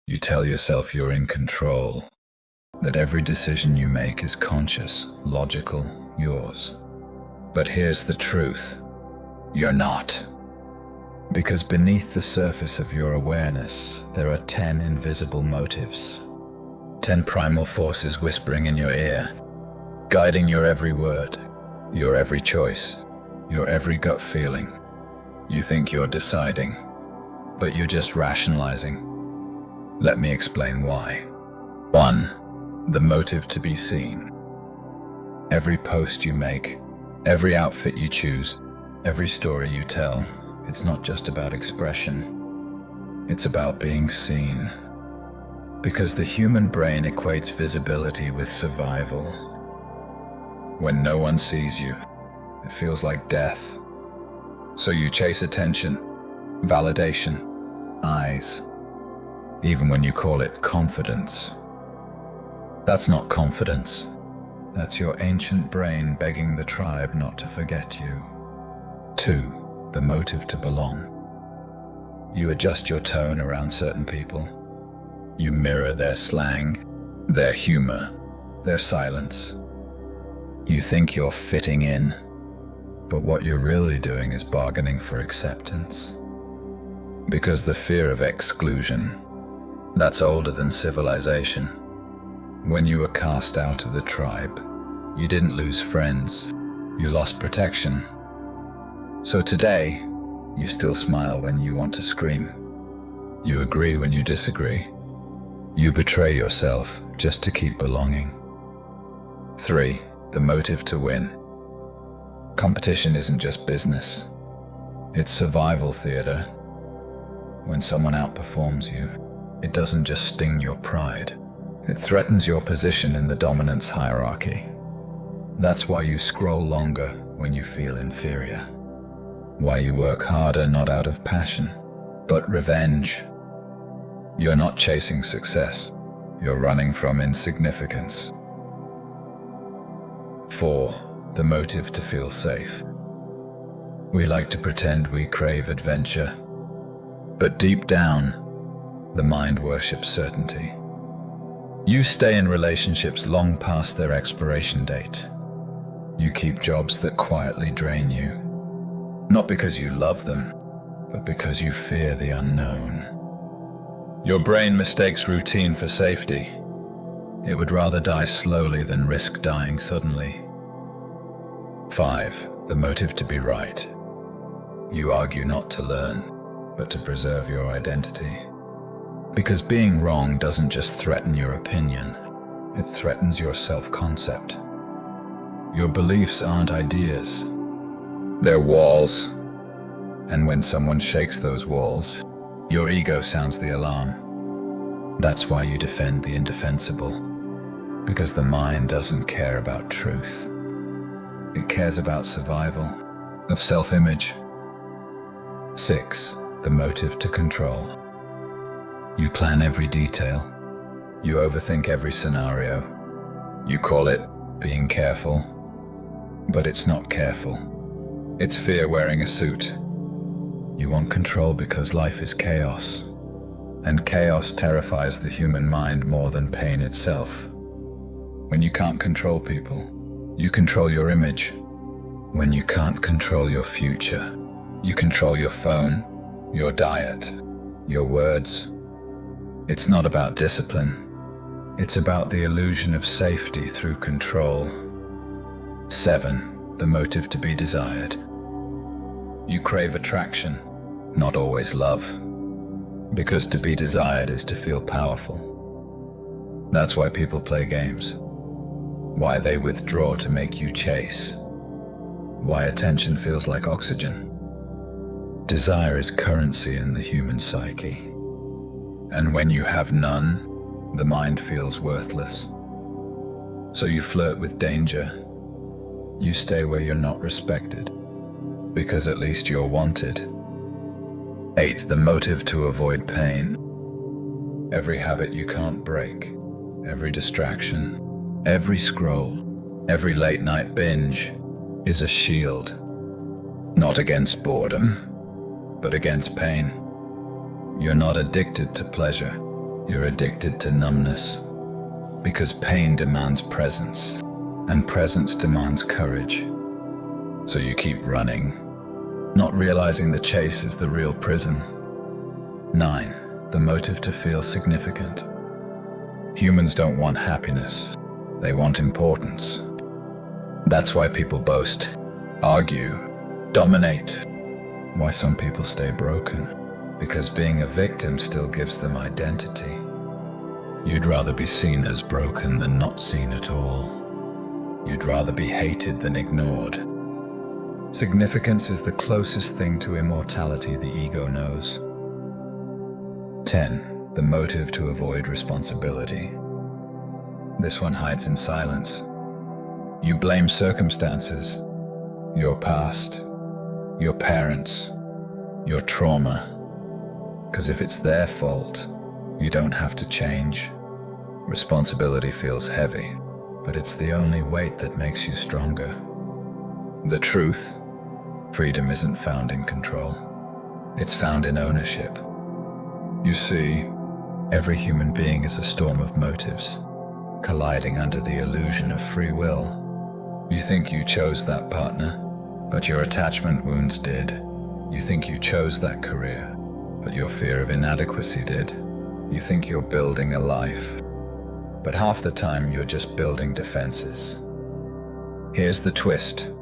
You tell yourself you're in control, that every decision you make is conscious, logical, yours. But here's the truth. You're not. Because beneath the surface of your awareness, there are 10 invisible motives. 10 primal forces whispering in your ear, guiding your every word, your every choice, your every gut feeling. You think you're deciding, but you're just rationalizing. Let me explain why. 1. The motive to be seen. Every post you make, every outfit you choose, every story you tell, it's not just about expression. It's about being seen. Because the human brain equates visibility with survival. When no one sees you, it feels like death. So you chase attention, validation, eyes, even when you call it confidence. That's not confidence. That's your ancient brain begging the tribe not to forget you. 2. The motive to belong. You adjust your tone around certain people. You mirror their slang, their humor, their silence. You think you're fitting in, but what you're really doing is bargaining for acceptance. Because the fear of exclusion, that's older than civilization. When you were cast out of the tribe, you didn't lose friends, you lost protection. So today, you still smile when you want to scream. You agree when you disagree. You betray yourself just to keep belonging. 3. The motive to win. Competition isn't just business. It's survival theater. When someone outperforms you, it doesn't just sting your pride. It threatens your position in the dominance hierarchy. That's why you scroll longer when you feel inferior. Why you work harder not out of passion, but revenge. You're not chasing success. You're running from insignificance. 4. The motive to feel safe. We like to pretend we crave adventure, but deep down, the mind worships certainty. You stay in relationships long past their expiration date. You keep jobs that quietly drain you, not because you love them, but because you fear the unknown. Your brain mistakes routine for safety. It would rather die slowly than risk dying suddenly. 5. The motive to be right. You argue not to learn, but to preserve your identity. Because being wrong doesn't just threaten your opinion, it threatens your self-concept. Your beliefs aren't ideas. They're walls. And when someone shakes those walls, your ego sounds the alarm. That's why you defend the indefensible. Because the mind doesn't care about truth. It cares about survival, of self-image. 6. The motive to control. You plan every detail. You overthink every scenario. You call it being careful. But it's not careful. It's fear wearing a suit. You want control because life is chaos. And chaos terrifies the human mind more than pain itself. When you can't control people, you control your image. When you can't control your future, you control your phone, your diet, your words. It's not about discipline. It's about the illusion of safety through control. 7. The motive to be desired. You crave attraction, not always love. Because to be desired is to feel powerful. That's why people play games. Why they withdraw to make you chase. Why attention feels like oxygen. Desire is currency in the human psyche. And when you have none, the mind feels worthless. So you flirt with danger. You stay where you're not respected, because at least you're wanted. 8. The motive to avoid pain. Every habit you can't break, every distraction, every scroll, every late night binge is a shield. Not against boredom, but against pain. You're not addicted to pleasure. You're addicted to numbness because pain demands presence, and presence demands courage. So you keep running, not realizing the chase is the real prison. 9. The motive to feel significant. Humans don't want happiness, they want importance. That's why people boast, argue, dominate. Why some people stay broken? Because being a victim still gives them identity. You'd rather be seen as broken than not seen at all. You'd rather be hated than ignored. Significance is the closest thing to immortality the ego knows. 10. The motive to avoid responsibility. This one hides in silence. You blame circumstances, your past, your parents, your trauma. Because if it's their fault, you don't have to change. Responsibility feels heavy, but it's the only weight that makes you stronger. The truth: freedom isn't found in control. It's found in ownership. You see, every human being is a storm of motives, colliding under the illusion of free will. You think you chose that partner, but your attachment wounds did. You think you chose that career, but your fear of inadequacy did. You think you're building a life, but half the time you're just building defenses. Here's the twist.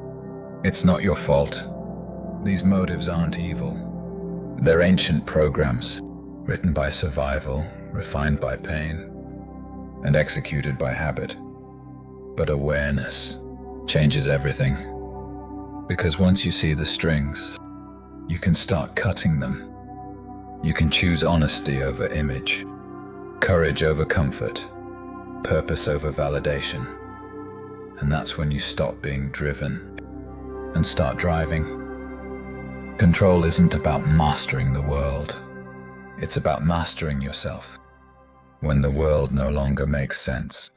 It's not your fault. These motives aren't evil. They're ancient programs, written by survival, refined by pain, and executed by habit. But awareness changes everything. Because once you see the strings, you can start cutting them. You can choose honesty over image, courage over comfort, purpose over validation. And that's when you stop being driven and start driving. Control isn't about mastering the world. It's about mastering yourself when the world no longer makes sense.